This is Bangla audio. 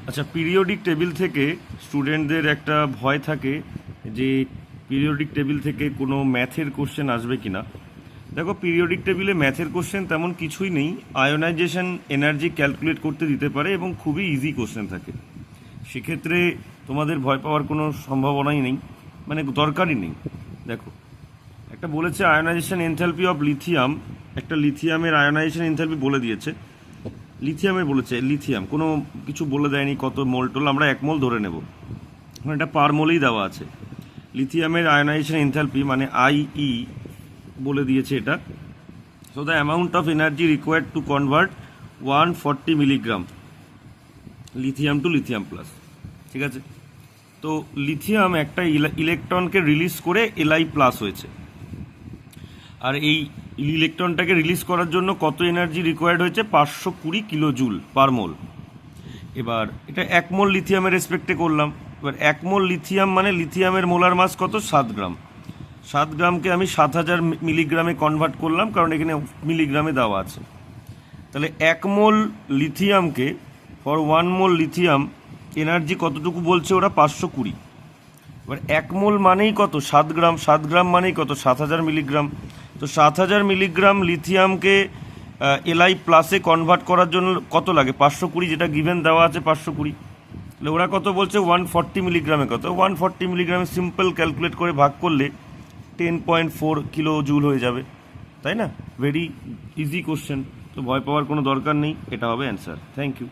আচ্ছা, পিরিয়ডিক টেবিল থেকে স্টুডেন্টদের একটা ভয় থাকে যে পিরিয়ডিক টেবিল থেকে কোনো ম্যাথের কোশ্চেন আসবে কিনা। দেখো, পিরিয়ডিক টেবিলে ম্যাথের কোশ্চেন তেমন কিছুই নেই। আয়োনাইজেশন এনার্জি ক্যালকুলেট করতে দিতে পারে এবং খুবই ইজি কোশ্চেন থাকে। সেক্ষেত্রে তোমাদের ভয় পাওয়ার কোনো সম্ভাবনাই নেই, মানে দরকারই নেই। দেখো, একটা বলেছে আয়োনাইজেশন এনথালপি অফ লিথিয়াম, একটা লিথিয়ামের আয়োনাইজেশন এনথালপি বলে দিয়েছে। লিথিয়ামের বলেছে, লিথিয়াম কোনো কিছু বলে দেয়নি কত মোল টোল, আমরা 1 মোল ধরে নেব, এটা পার মোলেই দেওয়া আছে। লিথিয়ামের আয়োনাইজেশন এনথালপি মানে আইই বলে দিয়েছে এটা। So the amount of energy required to convert 140 milligram lithium to lithium plus. ঠিক আছে, তো লিথিয়াম একটা ইলেকট্রনকে রিলিজ করে এলআই প্লাস হয়েছে, আর এই ইলেকট্রনটাকে রিলিজ করার জন্য কত এনার্জি রিকোয়ার্ড হয়েছে? 520 কিলো জুল পার মোল। এবার এটা 1 মোল লিথিয়ামের রেসপেক্টে করলাম। এবার 1 মোল লিথিয়াম মানে লিথিয়ামের মোলার মাস কত? 7 গ্রাম। 7 গ্রামকে আমি 7000 মিলিগ্রামে কনভার্ট করলাম, কারণ এখানে মিলিগ্রামে দেওয়া আছে। তাহলে 1 মোল লিথিয়ামকে ফর 1 মোল লিথিয়াম এনার্জি কতটুকু বলছে ওরা? 520। এবার 1 মোল মানেই কত? 7 গ্রাম। 7 গ্রাম মানেই কত? 7000 মিলিগ্রাম। তো 7000 মিলিগ্রাম লিথিয়ামকে এলআই প্লাসে কনভার্ট করার জন্য কত লাগে? 520, যেটা গিভেন দেওয়া আছে 520। তাহলে ওরা কত বলছে? 140 মিলিগ্রামে কত? 140 মিলিগ্রামে সিম্পল ক্যালকুলেট করে ভাগ করলে 10.4 কিলো জুল হয়ে যাবে, তাই না? ভেরি ইজি কোশ্চেন, তো ভয় পাওয়ার কোনো দরকার নেই, এটা হবে অ্যান্সার। Thank you.